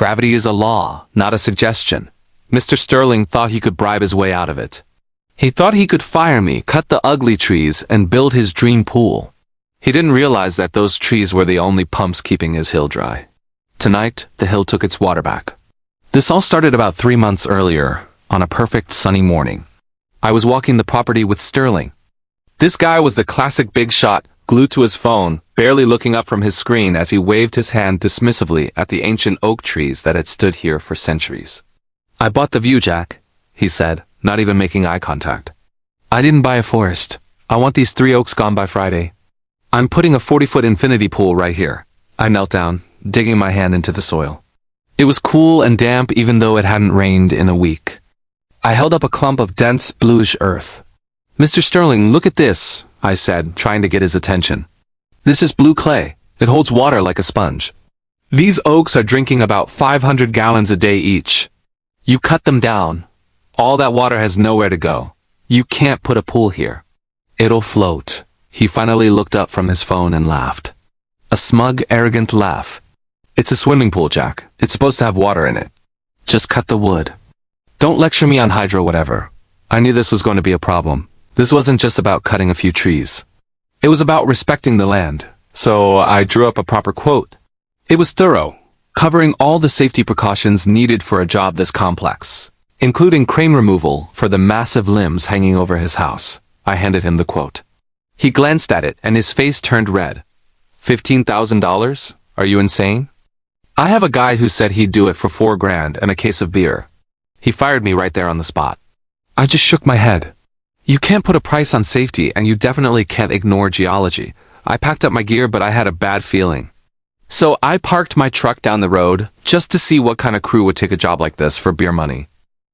Gravity is a law, not a suggestion. Mr. Sterling thought he could bribe his way out of it. He thought he could fire me, cut the ugly trees, and build his dream pool. He didn't realize that those trees were the only pumps keeping his hill dry. Tonight, the hill took its water back. This all started about 3 months earlier, on a perfect sunny morning. I was walking the property with Sterling. This guy was the classic big shot, glued to his phone, barely looking up from his screen as he waved his hand dismissively at the ancient oak trees that had stood here for centuries. "I bought the view, Jack," he said, not even making eye contact. "I didn't buy a forest. I want these 3 oaks gone by Friday. I'm putting a 40-foot infinity pool right here." I knelt down, digging my hand into the soil. It was cool and damp even though it hadn't rained in a week. I held up a clump of dense, bluish earth. "Mr. Sterling, look at this," I said, trying to get his attention. "This is blue clay. It holds water like a sponge. These oaks are drinking about 500 gallons a day each. You cut them down. All that water has nowhere to go. You can't put a pool here. It'll float." He finally looked up from his phone and laughed. A smug, arrogant laugh. "It's a swimming pool, Jack. It's supposed to have water in it. Just cut the wood. Don't lecture me on hydro whatever. I knew this was going to be a problem. This wasn't just about cutting a few trees. It was about respecting the land, so I drew up a proper quote. It was thorough, covering all the safety precautions needed for a job this complex, including crane removal for the massive limbs hanging over his house. I handed him the quote. He glanced at it and his face turned red. $15,000? Are you insane? I have a guy who said he'd do it for $4 grand and a case of beer. He fired me right there on the spot. I just shook my head. You can't put a price on safety and you definitely can't ignore geology. I packed up my gear but I had a bad feeling. So I parked my truck down the road just to see what kind of crew would take a job like this for beer money.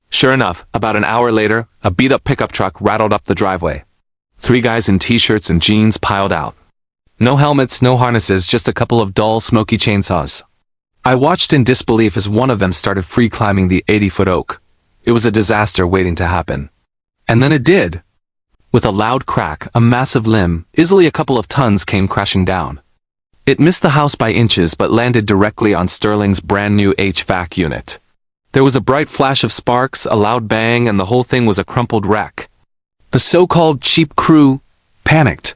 Sure enough, about an hour later, a beat-up pickup truck rattled up the driveway. 3 guys in t-shirts and jeans piled out. No helmets, no harnesses, just a couple of dull, smoky chainsaws. I watched in disbelief as one of them started free climbing the 80-foot oak. It was a disaster waiting to happen. And then it did. With a loud crack, a massive limb, easily a couple of tons, came crashing down. It missed the house by inches but landed directly on Sterling's brand new HVAC unit. There was a bright flash of sparks, a loud bang, and the whole thing was a crumpled wreck. The so-called cheap crew panicked.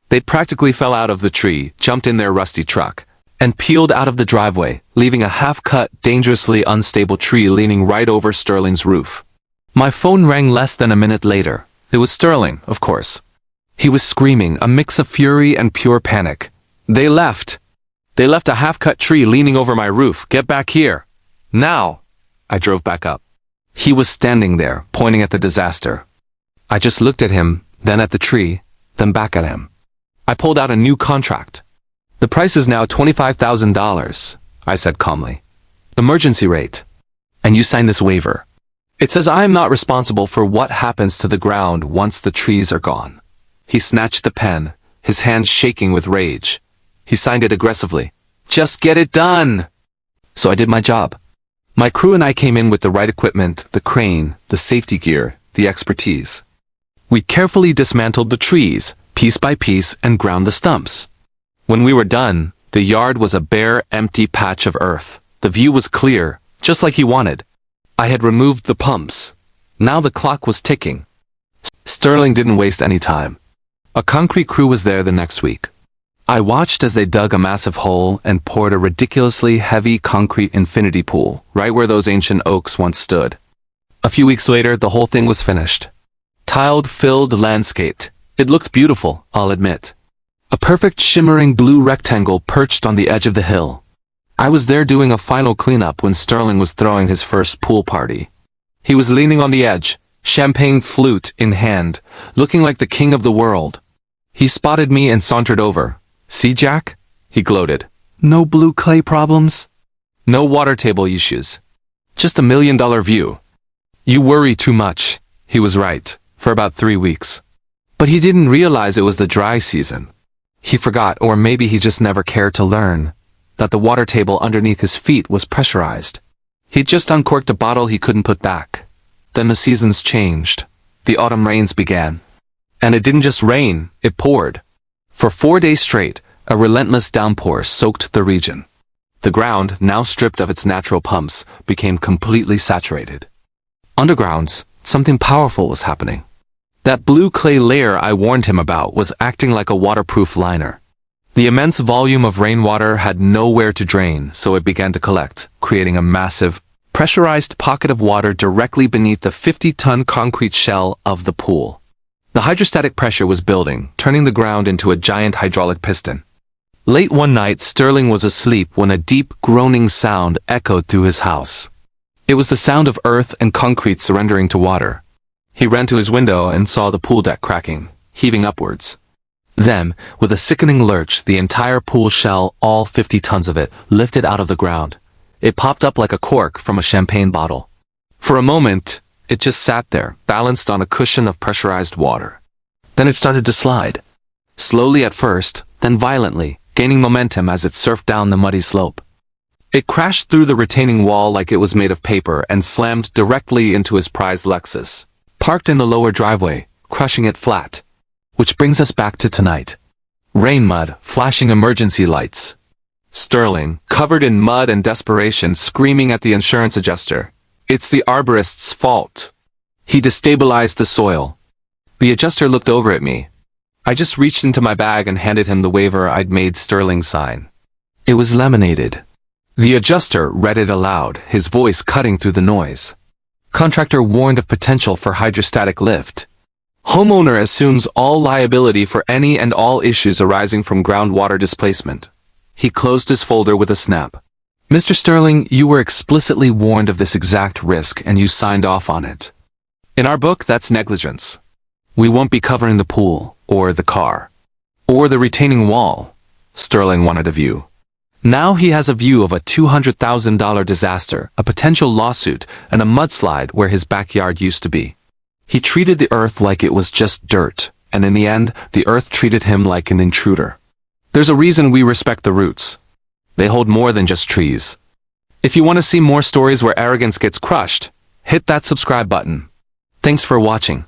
They practically fell out of the tree, jumped in their rusty truck, and peeled out of the driveway, leaving a half-cut, dangerously unstable tree leaning right over Sterling's roof. My phone rang less than a minute later. It was Sterling, of course. He was screaming, a mix of fury and pure panic. They left. They left a half-cut tree leaning over my roof. Get back here. Now. I drove back up. He was standing there, pointing at the disaster. I just looked at him, then at the tree, then back at him. I pulled out a new contract. The price is now $25,000, I said calmly. Emergency rate. And you signed this waiver. It says I am not responsible for what happens to the ground once the trees are gone. He snatched the pen, his hands shaking with rage. He signed it aggressively. Just get it done! So I did my job. My crew and I came in with the right equipment, the crane, the safety gear, the expertise. We carefully dismantled the trees, piece by piece, and ground the stumps. When we were done, the yard was a bare, empty patch of earth. The view was clear, just like he wanted. I had removed the pumps. Now the clock was ticking. Sterling didn't waste any time. A concrete crew was there the next week. I watched as they dug a massive hole and poured a ridiculously heavy concrete infinity pool, right where those ancient oaks once stood. A few weeks later, the whole thing was finished. Tiled, filled, landscaped. It looked beautiful, I'll admit. A perfect shimmering blue rectangle perched on the edge of the hill. I was there doing a final cleanup when Sterling was throwing his first pool party. He was leaning on the edge, champagne flute in hand, looking like the king of the world. He spotted me and sauntered over. See, Jack? He gloated. No blue clay problems? No water table issues. Just $1 million view. You worry too much. He was right, for about 3 weeks. But he didn't realize it was the dry season. He forgot, or maybe he just never cared to learn, that the water table underneath his feet was pressurized. He'd just uncorked a bottle he couldn't put back. Then the seasons changed. The autumn rains began. And it didn't just rain, it poured. For 4 days straight, a relentless downpour soaked the region. The ground, now stripped of its natural pumps, became completely saturated. Underground, something powerful was happening. That blue clay layer I warned him about was acting like a waterproof liner. The immense volume of rainwater had nowhere to drain, so it began to collect, creating a massive, pressurized pocket of water directly beneath the 50-ton concrete shell of the pool. The hydrostatic pressure was building, turning the ground into a giant hydraulic piston. Late one night, Sterling was asleep when a deep, groaning sound echoed through his house. It was the sound of earth and concrete surrendering to water. He ran to his window and saw the pool deck cracking, heaving upwards. Then, with a sickening lurch, the entire pool shell, all 50 tons of it, lifted out of the ground. It popped up like a cork from a champagne bottle. For a moment, it just sat there, balanced on a cushion of pressurized water. Then it started to slide. Slowly at first, then violently, gaining momentum as it surfed down the muddy slope. It crashed through the retaining wall like it was made of paper and slammed directly into his prized Lexus, parked in the lower driveway, crushing it flat. Which brings us back to tonight. Rain mud, flashing emergency lights. Sterling, covered in mud and desperation, screaming at the insurance adjuster. It's the arborist's fault. He destabilized the soil. The adjuster looked over at me. I just reached into my bag and handed him the waiver I'd made Sterling sign. It was laminated. The adjuster read it aloud, his voice cutting through the noise. Contractor warned of potential for hydrostatic lift. Homeowner assumes all liability for any and all issues arising from groundwater displacement. He closed his folder with a snap. Mr. Sterling, you were explicitly warned of this exact risk and you signed off on it. In our book, that's negligence. We won't be covering the pool, or the car, or the retaining wall. Sterling wanted a view. Now he has a view of a $200,000 disaster, a potential lawsuit, and a mudslide where his backyard used to be. He treated the earth like it was just dirt, and in the end, the earth treated him like an intruder. There's a reason we respect the roots. They hold more than just trees. If you want to see more stories where arrogance gets crushed, hit that subscribe button. Thanks for watching.